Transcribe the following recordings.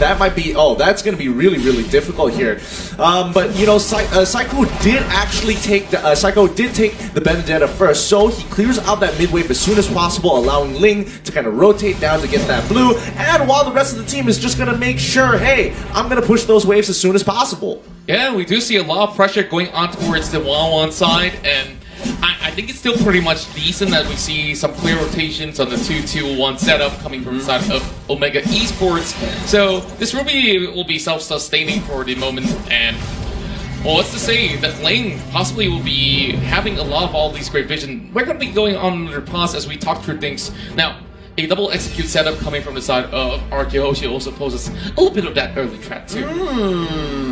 that might be, that's going to be really, really difficult here. But, you know, Psycho did actually take the Benedetta first, so he clears out that mid wave as soon as possible, allowing Ling to kind of rotate down to get that blue, and while the rest of the team is just going to make sure, hey, I'm going to push those waves as soon as possible. Yeah, we do see a lot of pressure going on towards the 1-1 side, and I think it's still pretty much decent that we see some clear rotations on the 2-2-1 setup coming from the side of Omega Esports. So this will be self-sustaining for the moment, and well, what's to say that Ling possibly will be having a lot of all these great vision. We're going to be going on under pause as we talk through things. Now, a double execute setup coming from the side of Hoshi also poses a little bit of that early trap too.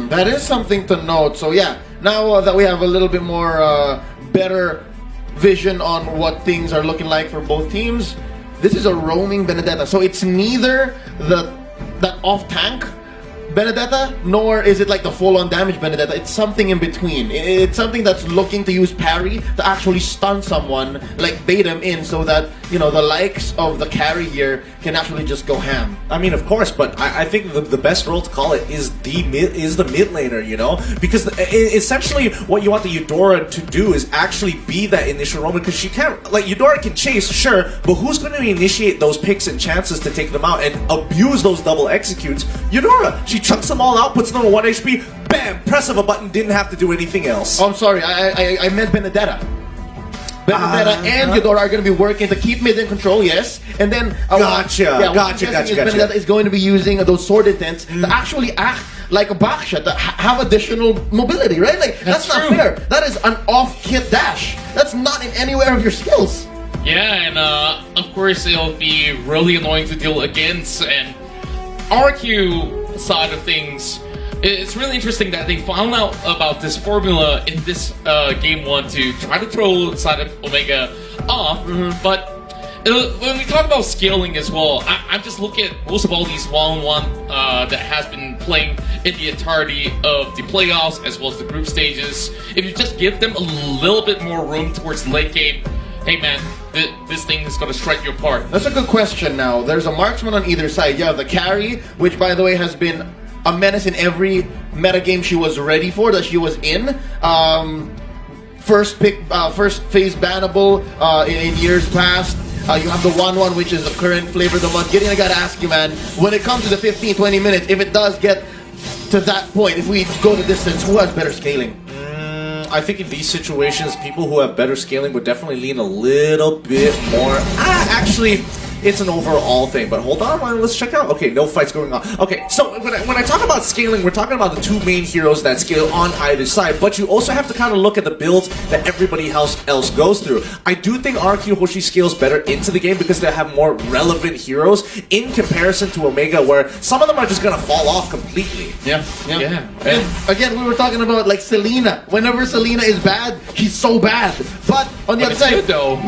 That is something to note. So yeah, now that we have a little bit more better vision on what things are looking like for both teams, this is a roaming Benedetta. So it's neither that off-tank Benedetta, nor is it like the full-on damage Benedetta. It's something in between. It's something that's looking to use parry to actually stun someone, like bait him in, so that, you know, the likes of the carry here can actually just go ham. I mean, of course, but I think the best role to call it is the mid laner, you know, because essentially what you want the Eudora to do is actually be that initial roamer, because she can't, like, Eudora can chase, sure, but who's going to initiate those picks and chances to take them out and abuse those double executes? Eudora, she chucks them all out, puts them on 1 HP, bam, press of a button, didn't have to do anything else. Oh, I'm sorry, I meant Benedetta. Benedetta and Eudora are going to be working to keep mid in control, yes. And then gotcha. Benedetta is going to be using those sword intents to actually act like a backshot, to have additional mobility, right? Like that's not fair. That is an off-kit dash. That's not in anywhere of your skills. Yeah, and of course it'll be really annoying to deal against. And RQ side of things, it's really interesting that they found out about this formula in this game 1 to try to throw the side of Omega off. But when we talk about scaling as well, I'm just looking at most of all these 1-on-1 that has been playing in the entirety of the playoffs as well as the group stages. If you just give them a little bit more room towards the late game, hey man, this thing is going to strike you apart. That's a good question now. There's a marksman on either side. You have the carry, which by the way has been a menace in every metagame she was ready for, that she was in. First phase bannable in years past. You have the 1-1, which is the current flavor of the month. Gideon, I gotta ask you, man, when it comes to the 15-20 minutes, if it does get to that point, if we go the distance, who has better scaling? I think in these situations, people who have better scaling would definitely lean a little bit more. Actually, it's an overall thing, but hold on, let's check out. Okay, no fights going on. Okay, so when I talk about scaling, we're talking about the two main heroes that scale on either side, but you also have to kind of look at the builds that everybody else goes through. I do think RQ Hoshi scales better into the game because they have more relevant heroes in comparison to Omega, where some of them are just going to fall off completely. Yeah. And again, we were talking about like Selena. Whenever Selena is bad, she's so bad. But on the other side, good, though.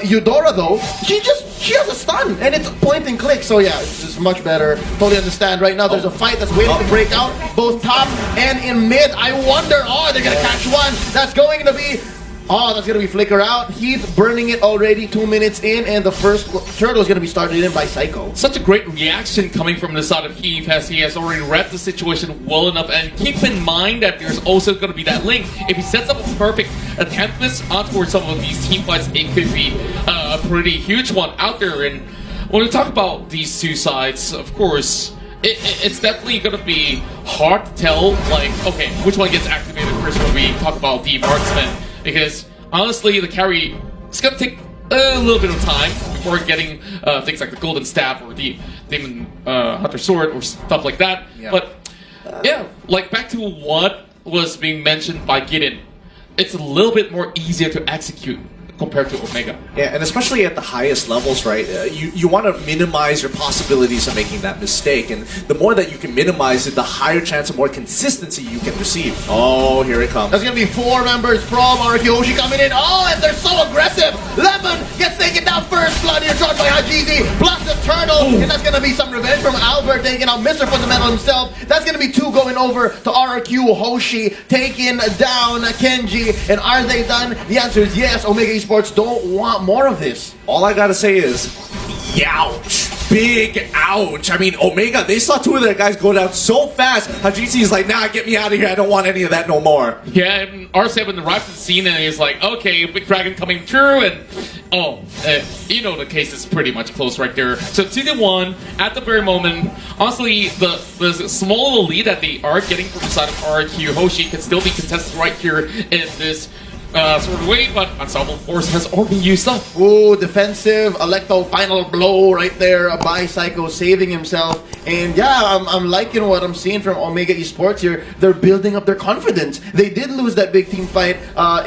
Eudora though, she has a stun and it's point and click. So yeah, it's just much better. Totally understand. Right now, there's a fight that's waiting to break out, both top and in mid. I wonder, they're gonna catch one. That's going to be Flicker out. Heath burning it already 2 minutes in, and the first turtle is going to be started in by Psycho. Such a great reaction coming from the side of Heath, as he has already read the situation well enough. And keep in mind that there's also going to be that link. If he sets up a perfect attemptless on towards some of these team fights, it could be a pretty huge one out there. And when we talk about these two sides, of course, it's definitely going to be hard to tell, like, okay, which one gets activated first when we talk about the marksman. Because honestly, the carry is going to take a little bit of time before getting things like the Golden Staff or the Demon Hunter Sword or stuff like that. Yeah. But yeah, like back to what was being mentioned by Gideon, it's a little bit more easier to execute compared to Omega. Yeah, and especially at the highest levels, right? You want to minimize your possibilities of making that mistake, and the more that you can minimize it, the higher chance of more consistency you can receive. Oh, here it comes. There's going to be 4 members from RQ Hoshi coming in. Oh, and they're so aggressive. Lemon gets taken down first. Blood here charged by Hajizi, plus the turtle. Ooh. And that's going to be some revenge from Albert taking out Mr. Fundamental himself. That's going to be 2 going over to RQ Hoshi, taking down Kenji. And are they done? The answer is yes. Omega Esports don't want more of this. All I gotta say is, youch. big ouch. I mean, Omega, they saw two of their guys go down so fast. Hajisi is like, nah, get me out of here. I don't want any of that no more. Yeah, and R7 arrived at the scene and he's like, okay, Big Dragon coming through, and you know the case is pretty much close right there. So 2-1 at the very moment. Honestly, the small little lead that they are getting from the side of RQ Hoshi can still be contested right here in this sort of way, but Unstoppable Force has already used up. Ooh, defensive Electo final blow right there by Psycho, saving himself. And yeah, I'm liking what I'm seeing from Omega Esports here. They're building up their confidence. They did lose that big team fight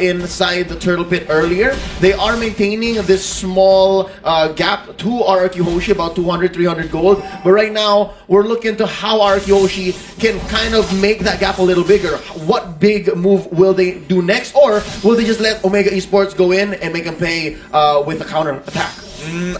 inside the Turtle Pit earlier. They are maintaining this small gap to RQ Hoshi, about 200-300 gold. But right now, we're looking to how RQ Hoshi can kind of make that gap a little bigger. What big move will they do next? Or will they just let Omega Esports go in and make them pay with a counter attack?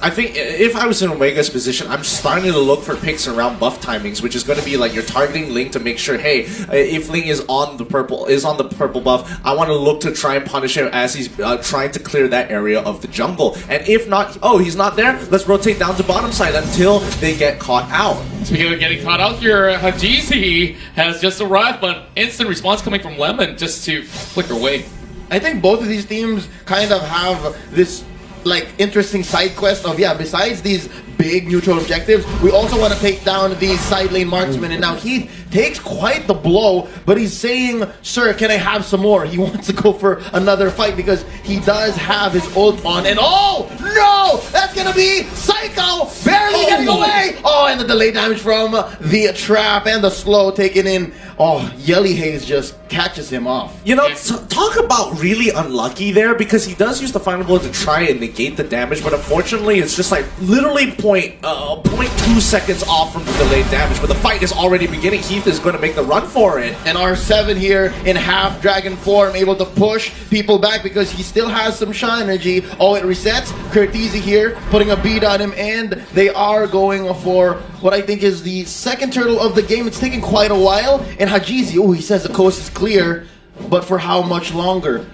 I think if I was in Omega's position, I'm starting to look for picks around buff timings, which is going to be like you're targeting Ling to make sure, hey, if Ling is on the purple buff, I want to look to try and punish him as he's trying to clear that area of the jungle. And if not, he's not there, let's rotate down to bottom side until they get caught out. Speaking of getting caught out here, Hajisi has just arrived, but instant response coming from Lemon just to flicker away. I think both of these teams kind of have this like interesting side quest of, yeah, besides these big neutral objectives, we also want to take down these side lane marksmen. And now Heath takes quite the blow, but he's saying, sir, can I have some more? He wants to go for another fight because he does have his ult on. And oh no, that's gonna be Psycho barely getting away. Oh, and the delay damage from the trap and the slow taken in. Oh, Yelly Haze just catches him off. You know, talk about really unlucky there, because he does use the final blow to try and negate the damage, but unfortunately it's just like literally 0.2 seconds off from the delayed damage, but the fight is already beginning. Heath is going to make the run for it. And R7 here in half dragon form, able to push people back because he still has some shot energy. Oh, it resets. Curtizi here putting a beat on him, and they are going for what I think is the second turtle of the game. It's taking quite a while. And Hajizi, he says the coast is clear, but for how much longer?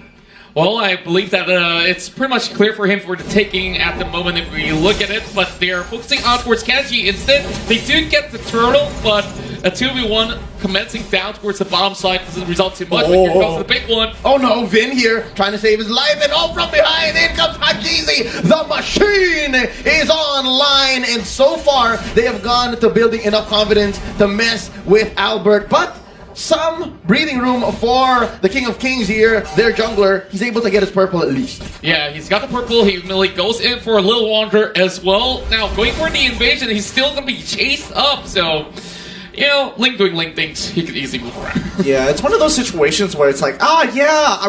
Well, I believe that it's pretty much clear for him for the taking at the moment if we look at it, but they are focusing on towards Kanji. Instead, they do get the turtle, but a 2v1 commencing down towards the bottom side doesn't result too much. But here comes the big one. Oh no, Vin here trying to save his life, and from behind, in comes Hajizi. The machine is online, and so far they have gone to building enough confidence to mess with Albert, but some breathing room for the King of Kings here, their jungler. He's able to get his purple at least. Yeah, he's got the purple. He really goes in for a little wander as well. Now, going for the invasion, he's still going to be chased up, so... You know, Link doing Link things, he could easily move around. Yeah, it's one of those situations where it's like,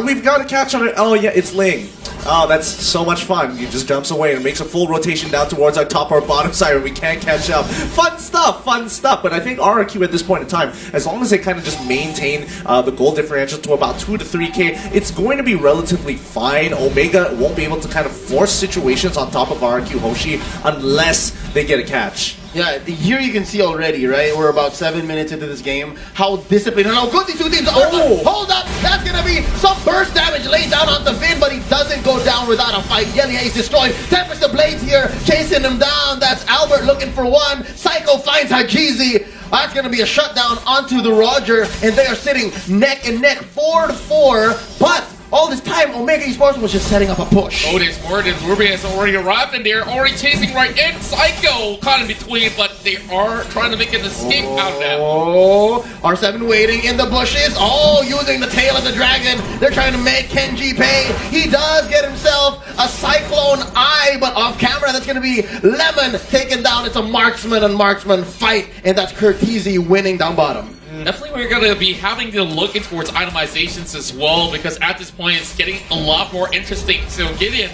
we've got to catch on it. Oh yeah, it's Ling. Oh, that's so much fun. He just jumps away and makes a full rotation down towards our top or bottom side where we can't catch up. Fun stuff. But I think RRQ at this point in time, as long as they kind of just maintain the goal differential to about 2 to 3k, it's going to be relatively fine. Omega won't be able to kind of force situations on top of RRQ Hoshi unless they get a catch. Yeah, here you can see already, right? We're about 7 minutes into this game. How disciplined and how good these two teams are. Hold up! That's gonna be some burst damage laid down on the Vin, but he doesn't go down without a fight. Yelly is destroyed. Tempest the Blades here, chasing him down. That's Albert looking for one. Psycho finds Hajizi. That's gonna be a shutdown onto the Roger, and they are sitting neck and neck, 4-4. But all this time, Omega Esports was just setting up a push. Otis Morton, Ruby has already arrived, and they're already chasing right in. Psycho caught in between, but they are trying to make an escape out of that. Oh, R7 waiting in the bushes. Oh, using the tail of the dragon. They're trying to make Kenji pay. He does get himself a Cyclone Eye, but off camera, that's going to be Lemon taken down. It's a marksman and marksman fight, and that's Curtizi winning down bottom. Definitely we're going to be having to look in towards itemizations as well, because at this point it's getting a lot more interesting. So Gideon,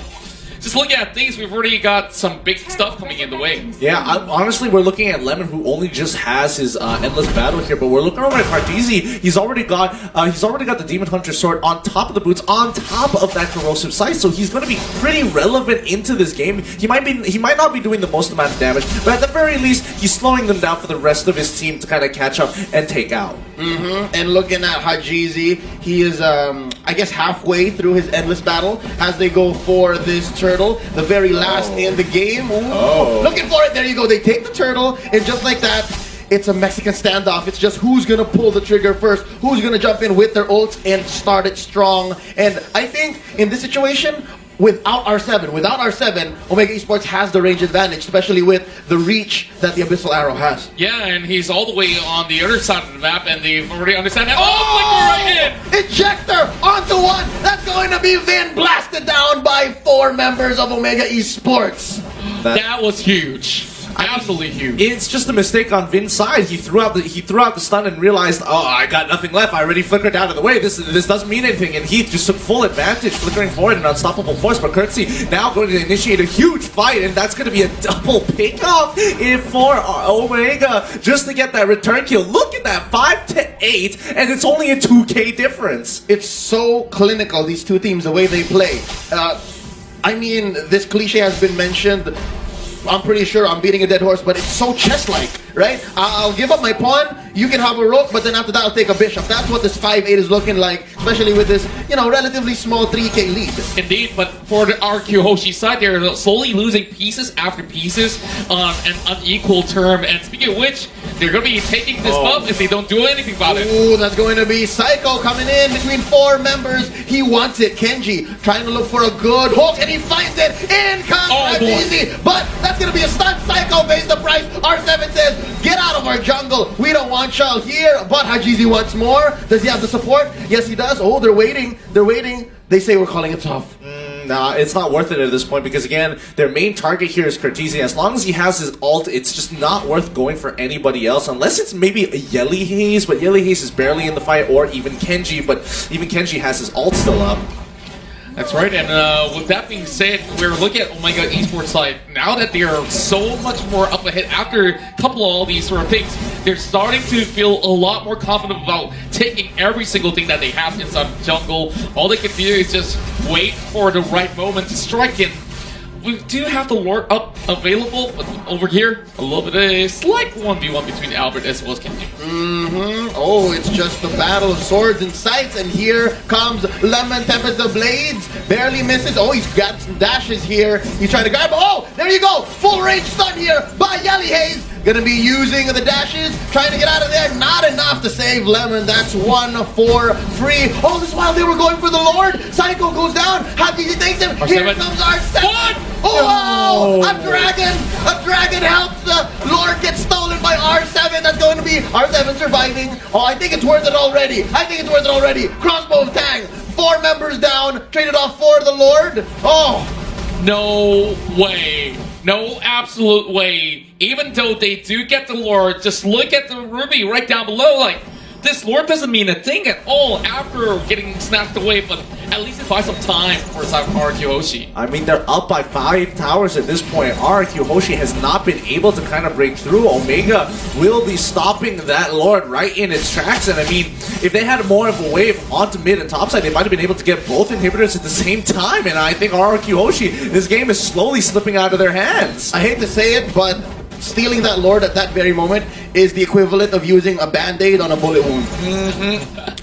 just looking at things, we've already got some big stuff coming in the way. Yeah, honestly, we're looking at Lemon, who only just has his endless battle here, but we're looking over at Cardizi. He's already got the Demon Hunter sword on top of the boots, on top of that corrosive sight. So he's going to be pretty relevant into this game. He might not be doing the most amount of damage, but at the very least, he's slowing them down for the rest of his team to kind of catch up and take out. And looking at Hajizi, he is, I guess, halfway through his endless battle as they go for this turn. turtle, the very last in the game. Ooh. Looking for it. There you go. They take the turtle, and just like that, it's a Mexican standoff. It's just who's gonna pull the trigger first, who's gonna jump in with their ults and start it strong. And I think in this situation, without R7, Omega Esports has the range advantage, especially with the reach that the Abyssal Arrow has. Yeah, and he's all the way on the other side of the map, and they already understand that. Oh, flicker right in! Ejector onto one. That's going to be Vin blasted down by 4 members of Omega Esports. That was huge. Absolutely huge. It's just a mistake on Vin's side. He threw out the stun and realized, oh, I got nothing left. I already flickered out of the way. This doesn't mean anything. And Heath just took full advantage, flickering forward, an unstoppable force. But Curtsy now going to initiate a huge fight, and that's going to be a double pickoff for Omega just to get that return kill. Look at that, 5-8, and it's only a 2K difference. It's so clinical, these two teams, the way they play. I mean, this cliche has been mentioned. I'm pretty sure I'm beating a dead horse, but it's so chess-like, right? I'll give up my pawn, you can have a rook, but then after that I'll take a bishop. That's what this 5-8 is looking like, especially with this, relatively small 3K lead. Indeed, but for the RQ Hoshi side, they're slowly losing pieces after pieces on an unequal term. And speaking of which, they're going to be taking this buff if they don't do anything about it. Ooh, that's going to be Psycho coming in between 4 members. He wants it. Kenji trying to look for a good hook, and he finds it. In comes easy, but that's going to be a stun. Psycho pays the price. R7 says, get out of our jungle. We don't want y'all here. But Hajizi wants more. Does he have the support? Yes, he does. Oh, they're waiting. They're waiting. They say we're calling it tough. Nah, it's not worth it at this point because, again, their main target here is Cartesian. As long as he has his ult, it's just not worth going for anybody else unless it's maybe a Yelly Haze, but Yelly Haze is barely in the fight, or even Kenji, but even Kenji has his ult still up. That's right, and with that being said, we're looking at Omega Esports side. Now that they are so much more up ahead after a couple of all these sort of things, they're starting to feel a lot more confident about taking every single thing that they have inside the jungle. All they can do is just wait for the right moment to strike in. We do have the Lord up available, but over here, a little bit of a slight 1v1 between Albert as well as Kenji. Oh, it's just the battle of swords and sights, and here comes Lemon Tempest the Blades. Barely misses. Oh, he's got some dashes here. He's trying to grab. Oh, there you go. Full range stun here by Yelly Haze. Gonna be using the dashes, trying to get out of there. Not enough to save Lemon. That's 1 for free. Oh, this is while they were going for the Lord. Psycho goes down. Happy he takes him. R7. Here comes R7. Oh, wow. A dragon helps the Lord get stolen by R7. That's going to be R7 surviving. Oh, I think it's worth it already. Crossbow of Tang. 4 members down. Traded off for the Lord. Oh. No way. No absolute way. Even though they do get the Lord, just look at the Ruby right down below. Like, this Lord doesn't mean a thing at all after getting snatched away, but at least it buys some time for RQ Hoshi. I mean, they're up by 5 towers at this point. RQ Hoshi has not been able to kind of break through. Omega will be stopping that Lord right in its tracks. And I mean, if they had more of a wave onto mid and topside, they might have been able to get both inhibitors at the same time. And I think RQ Hoshi, this game is slowly slipping out of their hands. I hate to say it, but stealing that Lord at that very moment is the equivalent of using a band-aid on a bullet wound.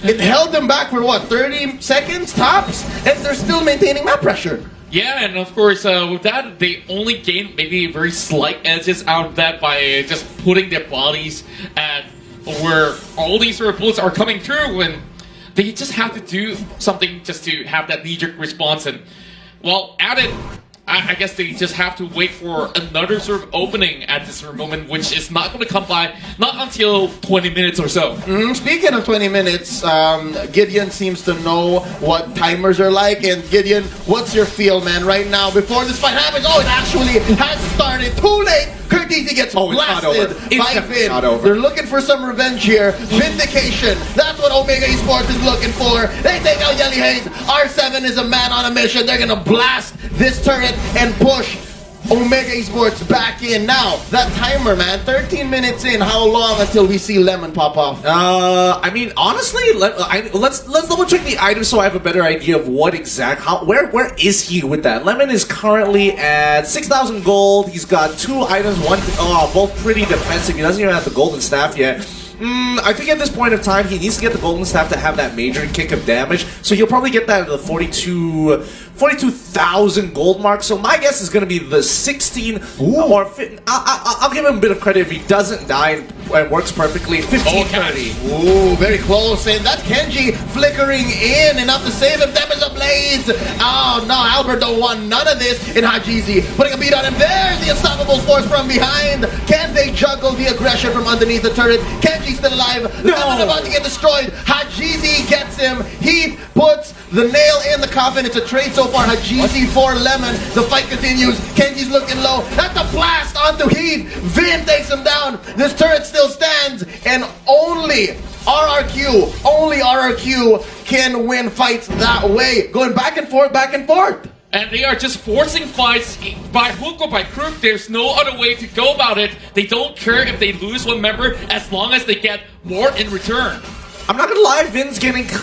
It held them back for what, 30 seconds tops? And they're still maintaining map pressure. Yeah, and of course, with that, they only gain maybe very slight edges out of that by just putting their bodies at where all these sort of bullets are coming through, and they just have to do something just to have that knee-jerk response. And, well, at it, I guess they just have to wait for another sort of opening at this moment, which is not going to come by, not until 20 minutes or so. Speaking of 20 minutes, Gideon seems to know what timers are like. And Gideon, what's your feel, man, right now before this fight happens? Oh, it actually has started. Too late. Curtisi gets blasted by Vin. They're looking for some revenge here. Vindication. That's what Omega Esports is looking for. They take out Yelly Haze. R7 is a man on a mission. They're going to blast this turret and push Omega Esports back in. Now, that timer, man, 13 minutes in. How long until we see Lemon pop off? I mean, honestly, let's double check the items so I have a better idea of what where is he with that. Lemon is currently at 6,000 gold. He's got 2 items, both pretty defensive. He doesn't even have the golden staff yet. I think at this point of time, he needs to get the golden staff to have that major kick of damage. So he'll probably get that at the 42,000 gold mark. So my guess is going to be the 16 or I'll give him a bit of credit if he doesn't die and works perfectly. 1530. Ooh, very close. And that's Kenji flickering in. Enough to save him. Them is a blaze. Oh, no. Albert don't want none of this. And Hajizi putting a beat on him. There's the unstoppable force from behind. Can they juggle the aggression from underneath the turret? Kenji's still alive. Lemon about to get destroyed. Hajizi gets him. He puts the nail in the coffin. It's a trade so far. Hajizi for Lemon. The fight continues. Kenji's looking low. That's a blast onto Heath. Vin takes him down. This turret still stands. And only RRQ can win fights that way. Going back and forth, back and forth. And they are just forcing fights by hook or by crook. There's no other way to go about it. They don't care if they lose one member as long as they get more in return. I'm not gonna lie, Vin's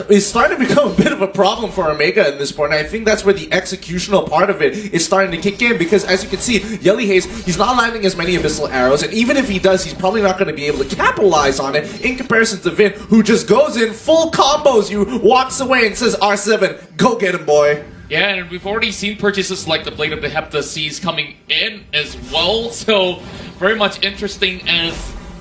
is starting to become a bit of a problem for Omega at this point. And I think that's where the executional part of it is starting to kick in, because as you can see, Yelly Hayes, he's not landing as many abyssal arrows, and even if he does, he's probably not going to be able to capitalize on it in comparison to Vin, who just goes in, full combos you, walks away and says, R7, go get him, boy. Yeah, and we've already seen purchases like the Blade of the Hepta Seas coming in as well, so very much interesting as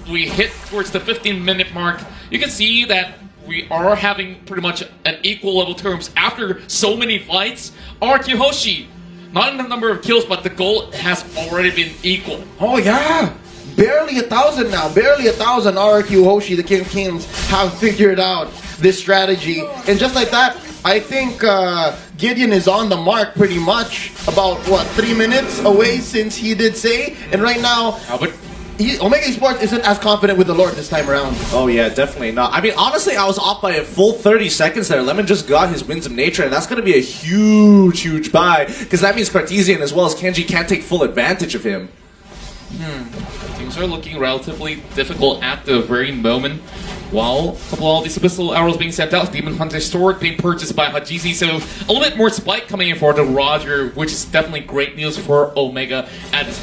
we hit towards the 15-minute mark. You can see that we are having pretty much an equal level terms after so many fights. RQ Hoshi, not in the number of kills, but the goal has already been equal. Oh yeah, barely 1,000 now, barely 1,000. RQ Hoshi, the King of Kings, have figured out this strategy, and just like that, I think Gideon is on the mark pretty much. About what, 3 minutes away since he did say, and right now, Albert. Omega Esports isn't as confident with the Lord this time around. Oh yeah, definitely not. I mean, honestly, I was off by a full 30 seconds there. Lemon just got his Winds of Nature, and that's going to be a huge buy, because that means Cartesian as well as Kenji can't take full advantage of him. Things are looking relatively difficult at the very moment. While a couple of all these abyssal arrows being sent out, Demon Hunter Sword being purchased by Hajizi, so a little bit more spike coming in for the Roger, which is definitely great news for Omega at this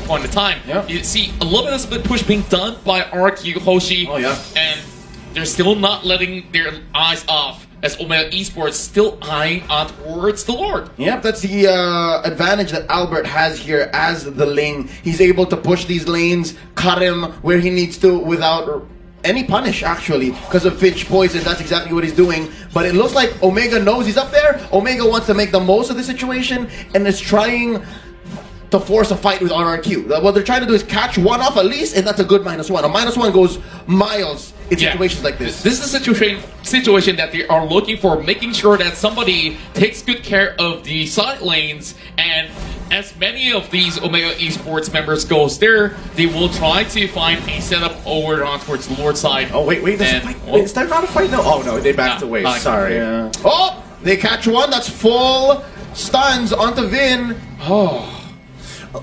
point in time. Yeah. You see a little bit of split push being done by RQ Hoshi, and they're still not letting their eyes off, as Omega Esports still eyeing on towards the Lord. Yep, that's the advantage that Albert has here as the lane. He's able to push these lanes, cut him where he needs to without any punish, actually, because of Finch Poison. That's exactly what he's doing. But it looks like Omega knows he's up there. Omega wants to make the most of the situation and is trying to force a fight with RRQ. What they're trying to do is catch one off at least, and that's a good -1. A -1 goes miles in situations like this. This is a situation that they are looking for, making sure that somebody takes good care of the side lanes, and as many of these Omega Esports members goes there, they will try to find a setup over on towards the Lord side. Oh, wait, there's a fight. Wait, is there not a fight? No. Oh, no, they backed away. Sorry. Yeah. Oh, they catch one. That's full stuns onto Vin. Oh.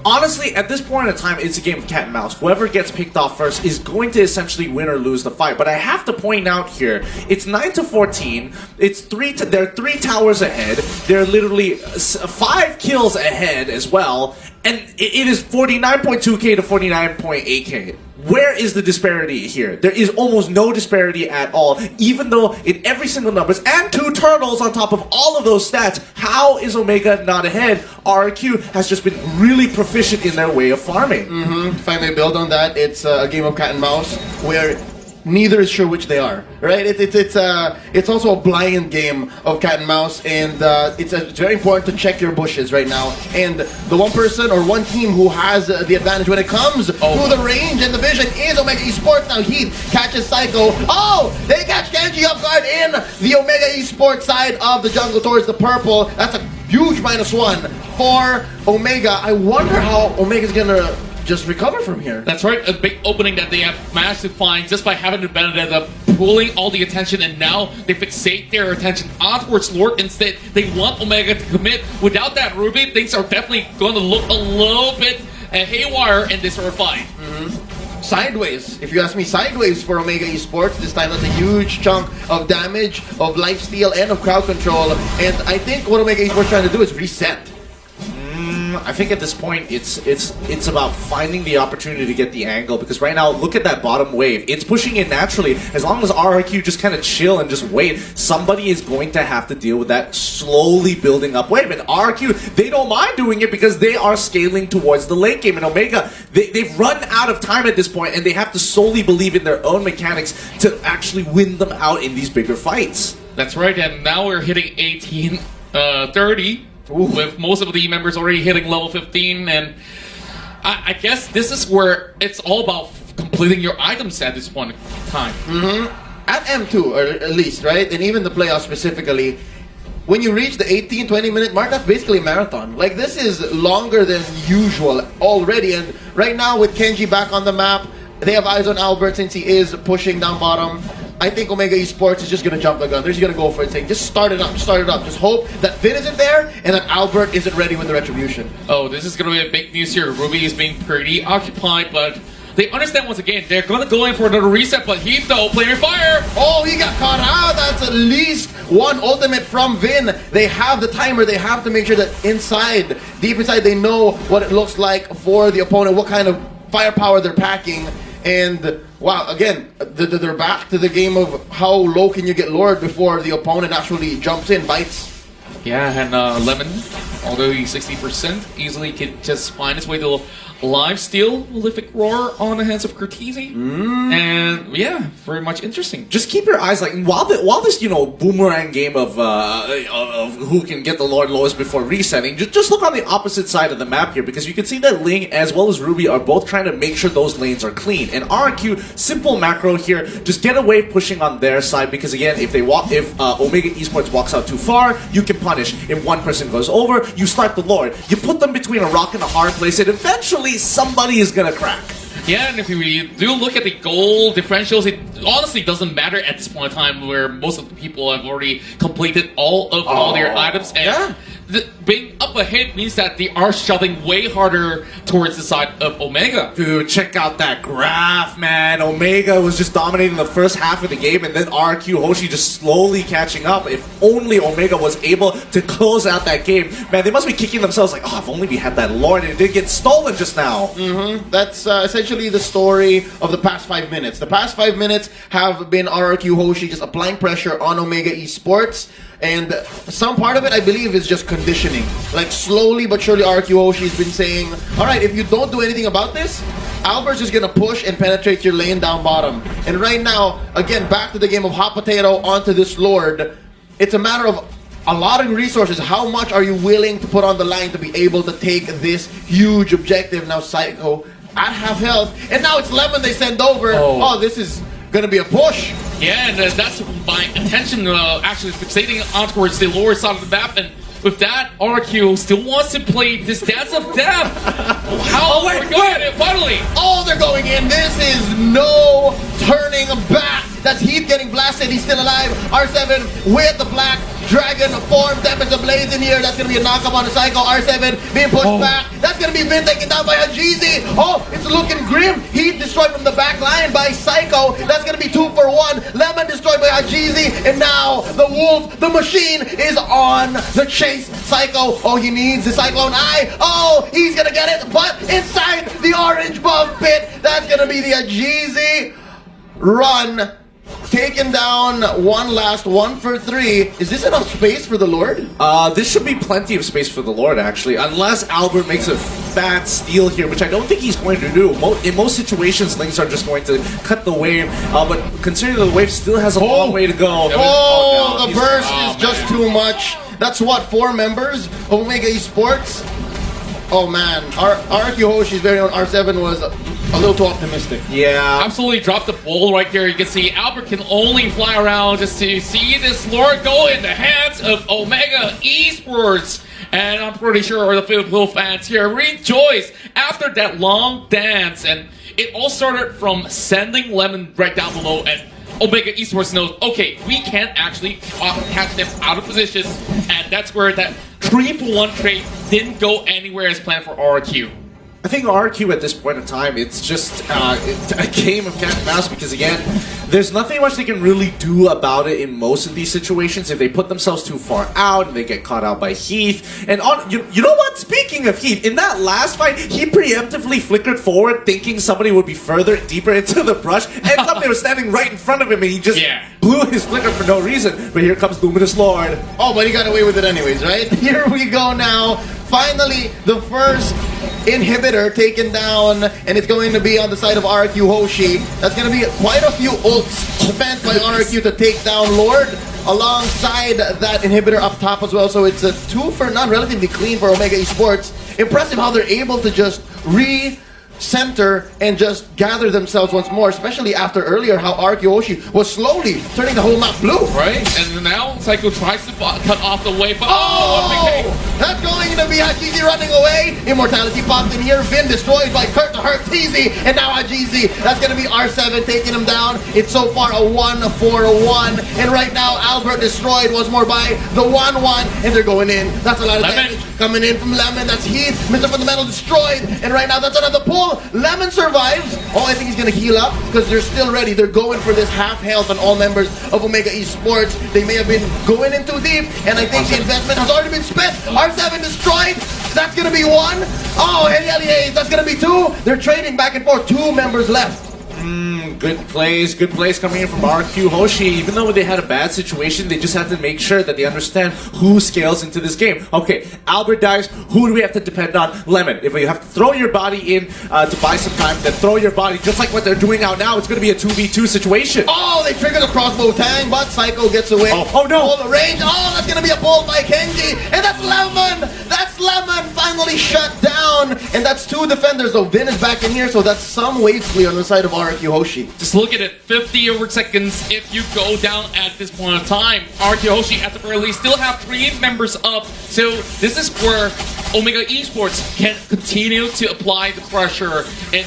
Honestly, at this point in time, it's a game of cat and mouse. Whoever gets picked off first is going to essentially win or lose the fight. But I have to point out here, it's 9-14. It's they're 3 towers ahead. They're literally 5 kills ahead as well. And it is 49.2k to 49.8k. Where is the disparity here? There is almost no disparity at all, even though in every single numbers, and 2 turtles on top of all of those stats, how is Omega not ahead? RQ has just been really proficient in their way of farming. If I may build on that, it's a game of cat and mouse where neither is sure which they are, right? It's also a blind game of cat and mouse, and it's very important to check your bushes right now. And the one person or one team who has the advantage when it comes to the range and the vision is Omega Esports. Now Heath catches Psycho. Oh, they catch Kenji off guard in the Omega Esports side of the jungle towards the purple. That's a huge -1 for Omega. I wonder how Omega's gonna just recover from here. That's right, a big opening that they have managed to find just by having the Benedetta pulling all the attention, and now they fixate their attention onwards Lord instead. They want Omega to commit. Without that Ruby, things are definitely going to look a little bit haywire in this sort of fight. Sideways, if you ask me, sideways for Omega Esports. This time that's a huge chunk of damage, of lifesteal, and of crowd control. And I think what Omega Esports is trying to do is reset. I think at this point it's about finding the opportunity to get the angle, because right now look at that bottom wave. It's pushing in naturally. As long as RRQ just kind of chill and just wait, somebody is going to have to deal with that slowly building up wave. And RRQ, they don't mind doing it because they are scaling towards the late game. And Omega, they've run out of time at this point, and they have to solely believe in their own mechanics to actually win them out in these bigger fights. That's right, and now we're hitting 18-30, with most of the members already hitting level 15, and I guess this is where it's all about completing your items at this point in time. At M2, or at least, right? And even the playoffs specifically, when you reach the 18-20 minute mark, that's basically a marathon. Like, this is longer than usual already, and right now with Kenji back on the map, they have eyes on Albert since he is pushing down bottom. I think Omega Esports is just going to jump the gun. They're just going to go for it, saying, just start it up, start it up. Just hope that Vin isn't there and that Albert isn't ready with the retribution. Oh, this is going to be a big news here. Ruby is being pretty occupied, but they understand once again, they're going to go in for another reset, but Heath, though, playing fire. Oh, he got caught out. That's at least one ultimate from Vin. They have the timer. They have to make sure that inside, deep inside, they know what it looks like for the opponent, what kind of firepower they're packing. And wow, again, they're back to the game of how low can you get lured before the opponent actually jumps in, bites. Yeah, and Lemon, although he's 60%, easily could just find his way to live steal Prolific Roar on the hands of Cortese. And yeah, very much interesting. Just keep your eyes like while this boomerang game of who can get the Lord lowest before resetting. Just look on the opposite side of the map here, because you can see that Ling as well as Ruby are both trying to make sure those lanes are clean. And RQ, simple macro here, just get away pushing on their side, because again, if Omega Esports walks out too far, you can punish. If one person goes over, you start the Lord. You put them between a rock and a hard place, and eventually somebody is gonna crack. Yeah, and if we do look at the goal differentials, it honestly doesn't matter at this point in time, where most of the people have already completed all their items. And being up ahead means that they are shoving way harder towards the side of Omega. Dude, check out that graph, man. Omega was just dominating the first half of the game, and then RQ Hoshi just slowly catching up. If only Omega was able to close out that game. Man, they must be kicking themselves like, oh, if only we had that Lord and it did get stolen just now. That's essentially the story of the past 5 minutes. The past 5 minutes have been RRQ Hoshi just applying pressure on Omega Esports. And some part of it, I believe, is just conditioning. Like, slowly but surely, RQ Hoshi has been saying, alright, if you don't do anything about this, Albert's just gonna push and penetrate your lane down bottom. And right now, again, back to the game of hot potato onto this Lord. It's a matter of allotting resources. How much are you willing to put on the line to be able to take this huge objective? Now, Psycho at half health. And now it's Lemon they send over. Oh, this is gonna be a push. Yeah, and that's my attention actually fixating on towards the lower side of the map, and with that, RQ still wants to play this Dance of Death. How are we going in finally? Oh, they're going in. This is no turning back. That's Heath getting blasted. He's still alive. R7 with the black dragon form. Tempest Ablaze in here. That's going to be a knockup on the Psycho. R7 being pushed back. That's going to be Vin taken down by Hajizi. Oh, it's looking grim. Heath destroyed from the back line by Psycho. That's going to be 2 for 1. Lemon destroyed by Hajizi. And now the wolf, the machine, is on the chase. Psycho. Oh, he needs the Cyclone Eye. Oh, he's going to get it. But inside the orange bomb pit, that's going to be the Hajizi run. Taken down one last 1 for 3. Is this enough space for the Lord? This should be plenty of space for the Lord, actually. Unless Albert makes a fat steal here, which I don't think he's going to do. In most situations, Lings are just going to cut the wave. But considering the wave still has a long way to go. Oh, the burst is just too much. That's what, 4 members of Omega Esports? Oh man, RQ Hoshi's very own R7 was a little too optimistic. Yeah. Absolutely dropped the ball right there. You can see Albert can only fly around just to see this Lord go in the hands of Omega Esports. And I'm pretty sure the Filipino fans here rejoice after that long dance. And it all started from sending Lemon right down below, and Omega Esports knows, okay, we can't actually catch them out of position, and that's where that 3-for-1 trade didn't go anywhere as planned for RQ. I think RQ at this point in time, it's just a game of cat and mouse, because again, There's nothing much they can really do about it in most of these situations if they put themselves too far out and they get caught out by Heath. And you know what? Speaking of Heath, in that last fight, he preemptively flickered forward thinking somebody would be further, deeper into the brush. Ends up they were standing right in front of him and he just blew his flicker for no reason. But here comes Luminous Lord. Oh, but he got away with it anyways, right? Here we go now. Finally, the first inhibitor taken down, and it's going to be on the side of RQ Hoshi. That's going to be quite a few ults spent by RQ to take down Lord, alongside that inhibitor up top as well. So it's a 2 for none, relatively clean for Omega Esports. Impressive how they're able to just center and just gather themselves once more, especially after earlier how RQ Hoshi was slowly turning the whole map blue. Right, and now Psycho tries to cut off the way, but that's going to be Hajizi running away. Immortality popped in here. Vin destroyed by Kurt to hurt TZ, and now Hajizi. That's going to be R7 taking him down. It's so far a 1-4-1, and right now Albert destroyed once more by the 1-1, and they're going in. That's a lot of damage coming in from Lemon. That's Heath. Mr. Fundamental destroyed, and right now that's another pull. Lemon survives. Oh, I think he's going to heal up because they're still ready. They're going for this half health on all members of Omega Esports. They may have been going in too deep, and I think the investment has already been spent. R7 destroyed. That's going to be 1. Oh, Heliali, that's going to be 2. They're trading back and forth. 2 members left. Good plays coming in from RQ Hoshi. Even though they had a bad situation, they just have to make sure that they understand who scales into this game. Okay, Albert dies. Who do we have to depend on? Lemon. If you have to throw your body in to buy some time, then throw your body just like what they're doing out now. It's going to be a 2v2 situation. Oh, they trigger the crossbow tang, but Psycho gets away. Oh no! All the range. Oh, that's going to be a pull by Kenji, and that's Lemon. That's Lemon finally shut down, and that's 2 defenders. So Vin is back in here, so that's some wave clear on the side of RQ Hoshi. just look at it, 50 over seconds if you go down at this point in time. RQ Hoshi at the very least still have 3 members up, so this is where Omega Esports can continue to apply the pressure, and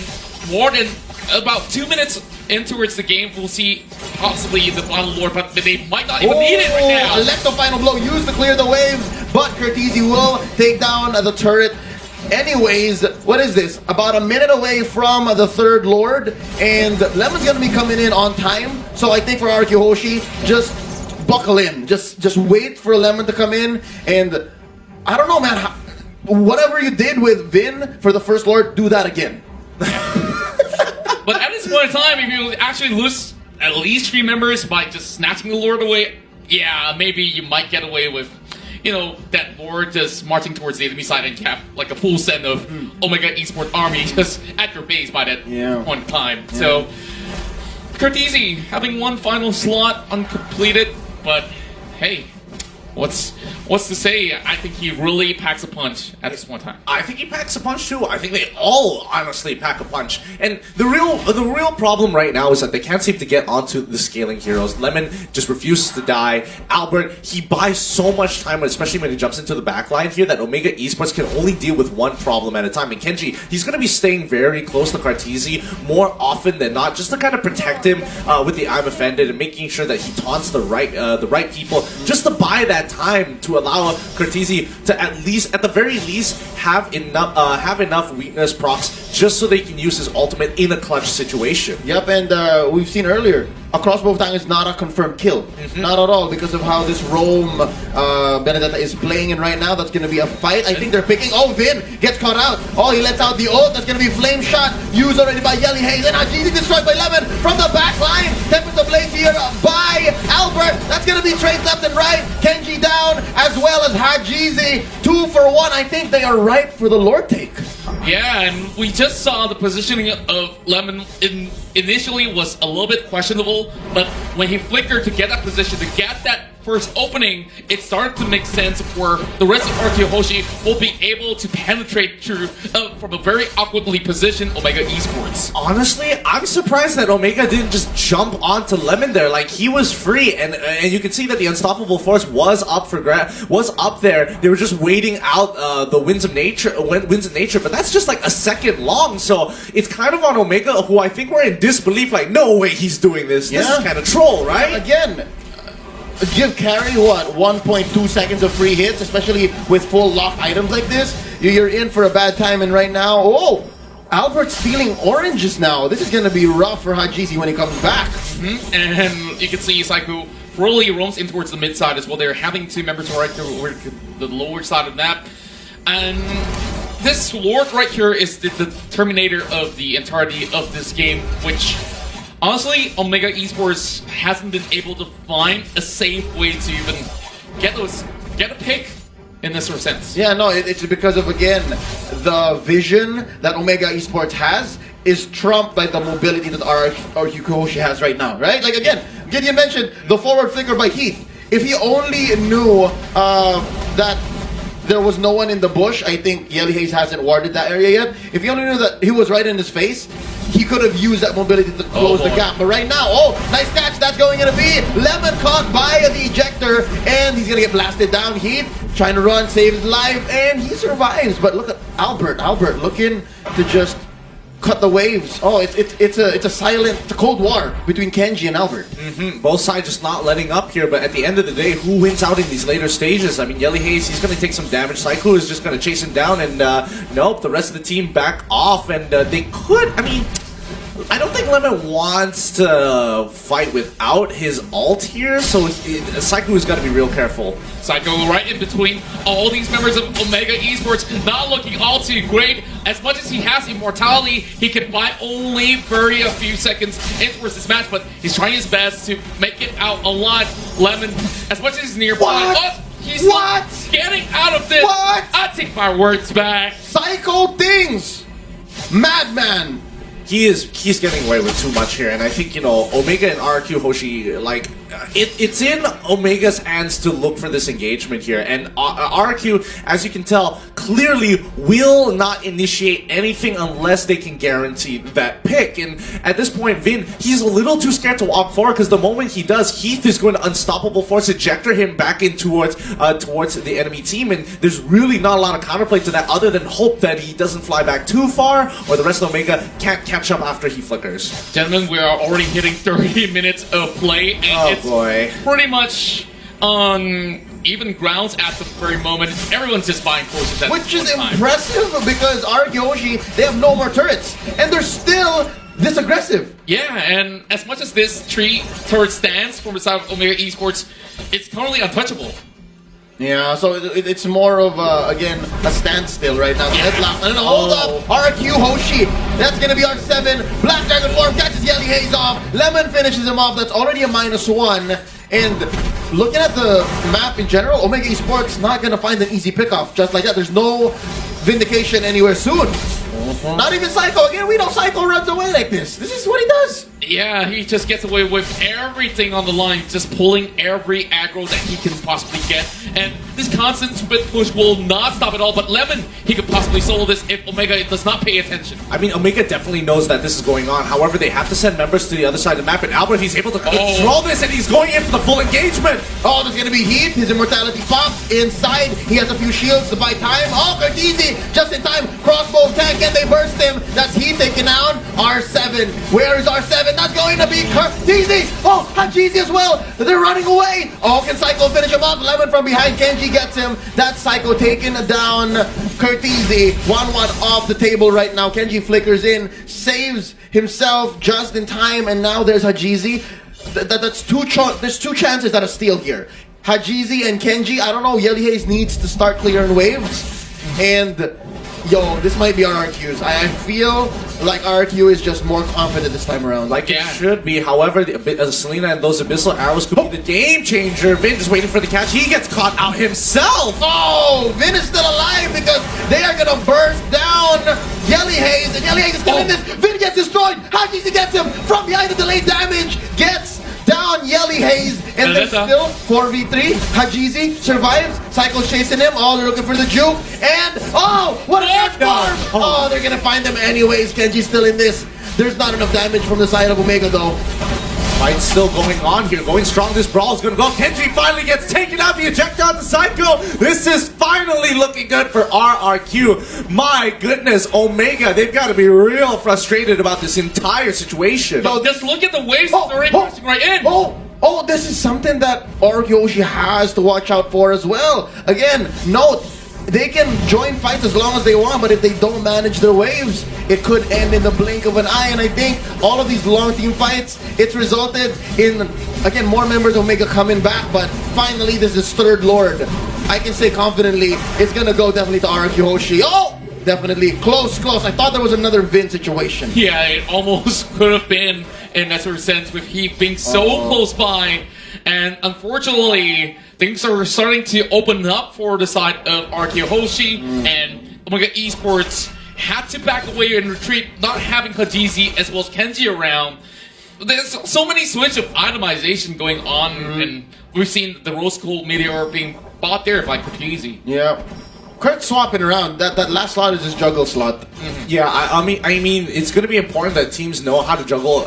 more than about 2 minutes in towards the game, we'll see possibly the final Lord, but they might not even need it right now. Electro final blow used to clear the waves, but Curtizi will take down the turret. Anyways, what is this? About a minute away from the 3rd Lord, and Lemon's gonna be coming in on time. So I think for RQ Hoshi, just buckle in. Just wait for Lemon to come in, and I don't know, man. Whatever you did with Vin for the 1st Lord, do that again. But at this point in time, if you actually lose at least 3 members by just snatching the Lord away, yeah, maybe you might get away with, you know, that Lord just marching towards the enemy side and cap like a full set of Omega Esports army just at your base by that point in time. Yeah. So, Curtizi having 1 final slot uncompleted, but hey, what's to say? I think he really packs a punch at this point in time. I think he packs a punch too. I think they all honestly pack a punch. And the real problem right now is that they can't seem to get onto the scaling heroes. Lemon just refuses to die. Albert, he buys so much time, especially when he jumps into the backline here, that Omega Esports can only deal with 1 problem at a time. And Kenji, he's going to be staying very close to Cartesi more often than not, just to kind of protect him with the I'm Offended and making sure that he taunts the right people, just to buy that time to allow Curtizi to at the very least have enough weakness procs just so they can use his ultimate in a clutch situation. Yep, and we've seen earlier, a crossbow tang is not a confirmed kill. Not at all, because of how this Rome Benedetta is playing in right now. That's going to be a fight. I think they're picking. Oh, Vin gets caught out. Oh, he lets out the ult. That's going to be flame shot used already by Yelly Hayes. And Hajizi destroyed by Lemon from the back line. Tempest the Blades here by Albert. That's going to be trades left and right. Kenji down, as well as Hajizi. 2 for 1. I think they are ripe for the Lord take. Yeah, and we just saw the positioning of Lemon initially was a little bit questionable, but when he flickered to get that position, to get that first opening, it started to make sense where the rest of RQ Hoshi will be able to penetrate through from a very awkwardly positioned Omega Esports. Honestly, I'm surprised that Omega didn't just jump onto Lemon there. Like, he was free, and you can see that the Unstoppable Force was up there. They were just waiting out the winds of nature, but that's just like a second long. So it's kind of on Omega, who I think were in disbelief. Like, no way he's doing this. This is kind of troll, right? Again. Give carry, what, 1.2 seconds of free hits, especially with full lock items like this. You're in for a bad time, and right now, Albert's stealing oranges now. This is going to be rough for Hajizi when he comes back. And you can see Psycho really roams in towards the mid side as well. They're having two members right there, the lower side of the map. And this Lord right here is the terminator of the entirety of this game, which honestly, Omega Esports hasn't been able to find a safe way to even get a pick in this sort of sense. Yeah, no, it's because of, again, the vision that Omega Esports has is trumped by the mobility that our Hoshi has right now, right? Like, again, Gideon mentioned the forward flicker by Heath. If he only knew that there was no one in the bush, I think Yelly Hayes hasn't warded that area yet. If he only knew that he was right in his face, he could have used that mobility to close the gap. But right now, nice catch, that's going to be Lemon caught by the ejector, and he's going to get blasted down. Heath trying to run, save his life, and he survives. But look at Albert looking to just cut the waves. It's a silent, it's a cold war between Kenji and Albert. Both sides just not letting up here, but at the end of the day, who wins out in these later stages? I mean, Yelly Hayes, he's going to take some damage. Psycho is just going to chase him down, and nope, the rest of the team back off, and they could, I mean, I don't think Lemon wants to fight without his ult here, so Psycho has got to be real careful. Psycho right in between all these members of Omega Esports, not looking all too great. As much as he has immortality, he can buy only a few seconds in towards this match, but he's trying his best to make it out alive. Lemon, as much as he's nearby, he's not getting out of this. I take my words back. Psycho things! Madman! He's getting away with too much here, and I think, you know, Omega and RQ Hoshi, like, it's in Omega's hands to look for this engagement here, and RQ, as you can tell, clearly will not initiate anything unless they can guarantee that pick. And at this point, Vin, he's a little too scared to walk forward, because the moment he does, Heath is going to unstoppable force ejector him back in towards the enemy team, and there's really not a lot of counterplay to that other than hope that he doesn't fly back too far, or the rest of Omega can't catch up after he flickers. Gentlemen, we are already hitting 30 minutes of play, and it's pretty much on even grounds at the very moment. Everyone's just buying forces at Which is impressive because Hoshi, they have no more turrets, and they're still this aggressive. Yeah, and as much as this turret stands from the side of Omega Esports, it's currently untouchable. Yeah, so it's more of, again, a standstill right now. And hold up, RQ Hoshi. That's going to be our 7. Black Dragon Form catches Yelly Hayes off. Lemon finishes him off. That's already a -1. And looking at the map in general, Omega Esports not going to find an easy pickoff just like that. There's no Vindication anywhere soon. Not even Psycho. Again, we know Psycho runs away like this. This is what he does. Yeah, he just gets away with everything on the line, just pulling every aggro that he can possibly get. And this constant split push will not stop at all, but Lemon, he could possibly solo this if Omega does not pay attention. I mean, Omega definitely knows that this is going on. However, they have to send members to the other side of the map, and Albert, he's able to control this, and he's going in for the full engagement. Oh, there's going to be Heat. His immortality pops inside. He has a few shields to buy time. Oh, Carteezy, just in time. Crossbow attack, and they burst him. That's Heat taken down. R7. Where is R7? That's going to be Carteezy. Oh, Hajizi as well. They're running away. Oh, can Psycho finish him off? Lemon from behind. Kenji gets him. That's Psycho taking down Carteezy. 1-1 off the table right now. Kenji flickers in, saves himself just in time, and now there's Hajizi. There's two chances at a steal here. Hajizi and Kenji. I don't know. Yelly Hayes needs to start clearing waves. And yo, this might be our RQs. I feel like RQ is just more confident this time around. Like it should be. However, Selena and those Abyssal Arrows could be the game changer. Vin just waiting for the catch. He gets caught out himself. Oh, Vin is still alive because they are going to burst down Yelly Hayes. And Yelly Hayes is still in this. Vin gets destroyed. Hajizi gets him from behind the delayed damage. Gets down Yelly Hayes. And then still 4v3. Hajizi survives. Psycho's chasing him. Oh, they're looking for the juke. And oh, what an F farm! Oh, they're gonna find them anyways. Kenji's still in this. There's not enough damage from the side of Omega though. Fight's still going on here. Going strong. This brawl is going to go. Kenji finally gets taken out. The ejector on the Psycho. This is finally looking good for RRQ. My goodness, Omega. They've got to be real frustrated about this entire situation. No, just look at the waves that's already pushing right in. Oh, this is something that RQ Hoshi has to watch out for as well. Again, note, they can join fights as long as they want, but if they don't manage their waves, it could end in the blink of an eye. And I think all of these long team fights, it's resulted in, again, more members of Omega coming back, but finally this is third Lord. I can say confidently, it's gonna go definitely to RQ Hoshi. Oh! Definitely. Close. I thought there was another Vin situation. Yeah, it almost could have been in that sort of sense with Heath being so close by. And unfortunately, things are starting to open up for the side of RQ Hoshi. And Omega Esports had to back away and retreat, not having Kajizi as well as Kenji around. There's so many switch of itemization going on. And we've seen the Rose Gold Meteor being bought there by Kajizi. Yeah. Kurt swapping around. That last slot is his juggle slot. Yeah, I mean, it's going to be important that teams know how to juggle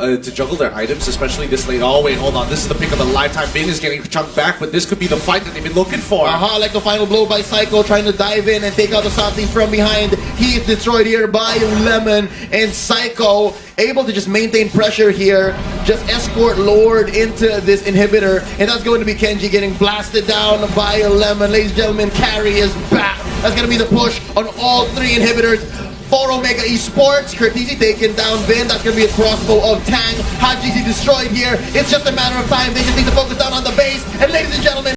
their items, especially this late. Oh wait, hold on. This is the pick of the lifetime. Vin is getting chunked back, but this could be the fight that they've been looking for. Like the final blow by Psycho, trying to dive in and take out the something from behind. He is destroyed here by Lemon, and Psycho able to just maintain pressure here, just escort Lord into this inhibitor, and that's going to be Kenji getting blasted down by Lemon. Ladies and gentlemen, carry is back. That's going to be the push on all three inhibitors for Omega Esports. Curtizi taking down Vin. That's going to be a crossbow of Tang. Hajizi destroyed here. It's just a matter of time. They just need to focus down on the base. And ladies and gentlemen,